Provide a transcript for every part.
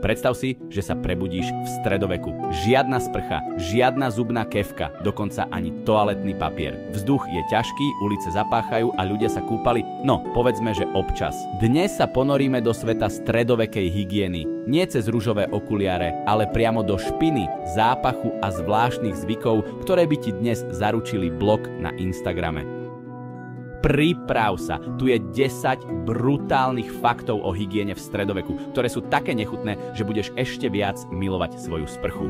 Predstav si, že sa prebudíš v stredoveku. Žiadna sprcha, žiadna zubná kefka, dokonca ani toaletný papier. Vzduch je ťažký, ulice zapáchajú a ľudia sa kúpali, no povedzme, že občas. Dnes sa ponoríme do sveta stredovekej hygieny. Nie cez ružové okuliare, ale priamo do špiny, zápachu a zvláštnych zvykov, ktoré by ti dnes zaručili blog na Instagrame. Priprav sa, tu je 10 brutálnych faktov o hygiene v stredoveku, ktoré sú také nechutné, že budeš ešte viac milovať svoju sprchu.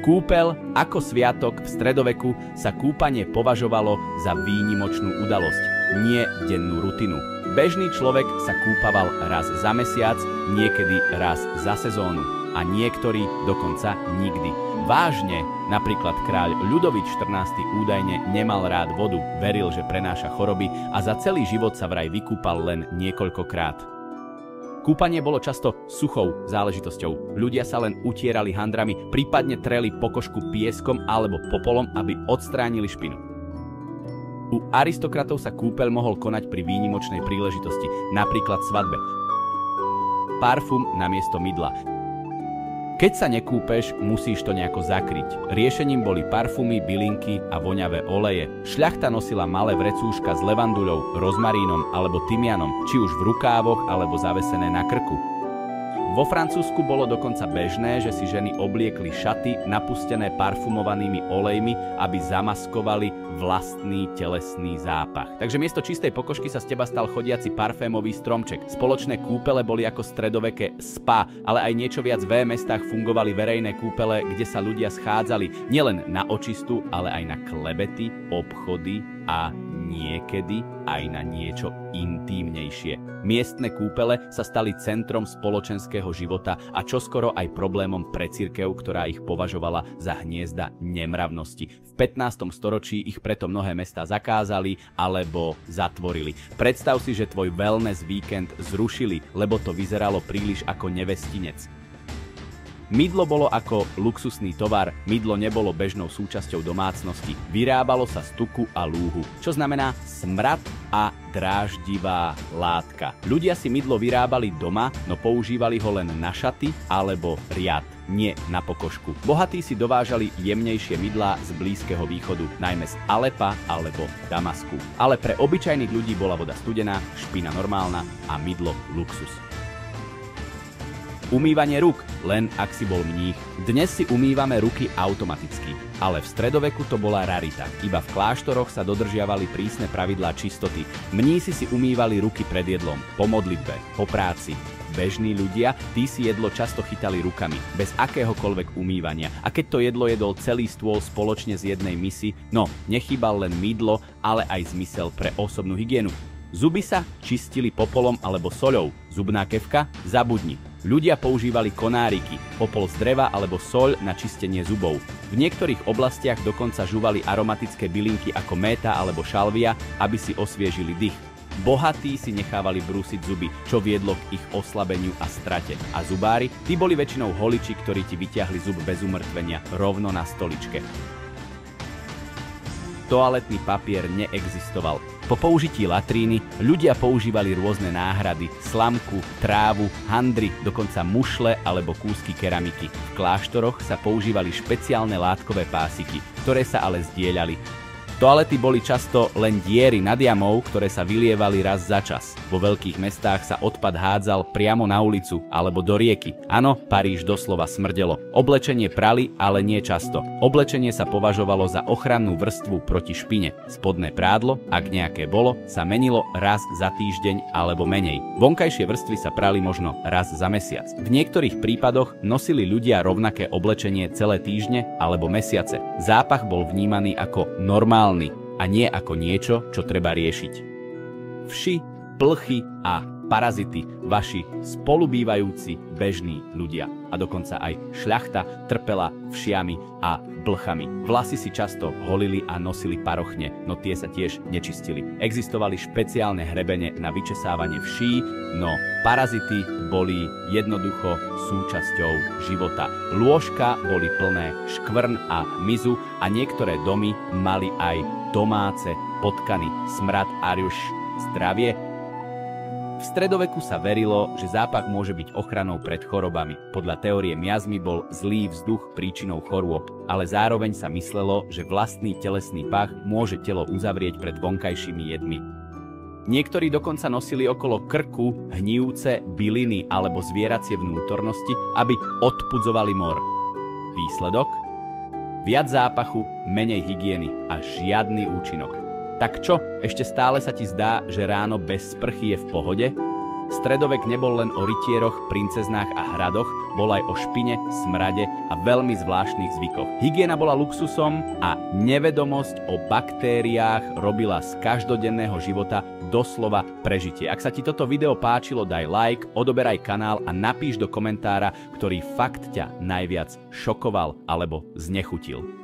Kúpeľ ako sviatok v stredoveku sa kúpanie považovalo za výnimočnú udalosť, nie dennú rutinu. Bežný človek sa kúpaval raz za mesiac, niekedy raz za sezónu a niektorí dokonca nikdy. Vážne, napríklad kráľ Ľudovít XIV. Údajne nemal rád vodu, veril, že prenáša choroby a za celý život sa vraj vykúpal len niekoľkokrát. Kúpanie bolo často suchou záležitosťou. Ľudia sa len utierali handrami, prípadne treli pokožku pieskom alebo popolom, aby odstránili špinu. U aristokratov sa kúpeľ mohol konať pri výnimočnej príležitosti, napríklad svadbe. Parfum namiesto mydla. Keď sa nekúpeš, musíš to nejako zakryť. Riešením boli parfumy, bylinky a voňavé oleje. Šľachta nosila malé vrecúška s levanduľou, rozmarínom alebo tymianom, či už v rukávoch alebo zavesené na krku. Vo Francúzsku bolo dokonca bežné, že si ženy obliekli šaty napustené parfumovanými olejmi, aby zamaskovali vlastný telesný zápach. Takže miesto čistej pokožky sa z teba stal chodiaci parfémový stromček. Spoločné kúpele boli ako stredoveké spa, ale aj niečo viac v mestách fungovali verejné kúpele, kde sa ľudia schádzali nielen na očistu, ale aj na klebety, obchody a niekedy aj na niečo intímnejšie. Miestne kúpele sa stali centrom spoločenského života a čoskoro aj problémom pre cirkev, ktorá ich považovala za hniezda nemravnosti. V 15. storočí ich preto mnohé mestá zakázali alebo zatvorili. Predstav si, že tvoj wellness víkend zrušili, lebo to vyzeralo príliš ako nevestinec. Mydlo bolo ako luxusný tovar, mydlo nebolo bežnou súčasťou domácnosti, vyrábalo sa z tuku a lúhu, čo znamená smrad a dráždivá látka. Ľudia si mydlo vyrábali doma, no používali ho len na šaty alebo riad, nie na pokožku. Bohatí si dovážali jemnejšie mydlá z Blízkeho východu, najmä z Alepa alebo Damasku. Ale pre obyčajných ľudí bola voda studená, špina normálna a mydlo luxus. Umývanie rúk, len ak si bol mních. Dnes si umývame ruky automaticky, ale v stredoveku to bola rarita. Iba v kláštoroch sa dodržiavali prísne pravidlá čistoty. Mnísi si umývali ruky pred jedlom, po modlitbe, po práci. Bežní ľudia, tí si jedlo často chytali rukami, bez akéhokoľvek umývania. A keď to jedlo jedol celý stôl spoločne z jednej misy, no, nechýbal len mydlo, ale aj zmysel pre osobnú hygienu. Zuby sa čistili popolom alebo soľou, zubná kefka zabudni. Ľudia používali konáriky, popol z dreva alebo soľ na čistenie zubov. V niektorých oblastiach dokonca žúvali aromatické bylinky ako méta alebo šalvia, aby si osviežili dych. Bohatí si nechávali brúsiť zuby, čo viedlo k ich oslabeniu a strate. A zubári, tí boli väčšinou holiči, ktorí ti vyťahli zub bez umrtvenia rovno na stoličke. Toaletný papier neexistoval. Po použití latríny ľudia používali rôzne náhrady, slamku, trávu, handry, dokonca mušle alebo kúsky keramiky. V kláštoroch sa používali špeciálne látkové pásiky, ktoré sa ale zdieľali. Toalety boli často len diery nad jamou, ktoré sa vylievali raz za čas. Vo veľkých mestách sa odpad hádzal priamo na ulicu alebo do rieky. Áno, Paríž doslova smrdelo. Oblečenie prali, ale nie často. Oblečenie sa považovalo za ochrannú vrstvu proti špine. Spodné prádlo, ak nejaké bolo, sa menilo raz za týždeň alebo menej. Vonkajšie vrstvy sa prali možno raz za mesiac. V niektorých prípadoch nosili ľudia rovnaké oblečenie celé týždne alebo mesiace. Zápach bol vnímaný ako normálny a nie ako niečo, čo treba riešiť. Vši, plchy a parazity, vaši spolubývajúci bežní ľudia. A dokonca aj šľachta trpela všiami a blchami. Vlasy si často holili a nosili parochne, no tie sa tiež nečistili. Existovali špeciálne hrebene na vyčesávanie vší, no parazity boli jednoducho súčasťou života. Lôžka boli plné škvrn a mizu a niektoré domy mali aj domáce potkany, smrad a ruš. Zdravie. V stredoveku sa verilo, že zápach môže byť ochranou pred chorobami. Podľa teórie miazmy bol zlý vzduch príčinou chorôb, ale zároveň sa myslelo, že vlastný telesný pach môže telo uzavrieť pred vonkajšími jedmi. Niektorí dokonca nosili okolo krku hnijúce byliny alebo zvieracie vnútornosti, aby odpudzovali mor. Výsledok? Viac zápachu, menej hygieny a žiadny účinok. Tak čo, ešte stále sa ti zdá, že ráno bez sprchy je v pohode? Stredovek nebol len o rytieroch, princeznách a hradoch, bol aj o špine, smrade a veľmi zvláštnych zvykoch. Hygiena bola luxusom a nevedomosť o baktériách robila z každodenného života doslova prežitie. Ak sa ti toto video páčilo, daj like, odoberaj kanál a napíš do komentára, ktorý fakt ťa najviac šokoval alebo znechutil.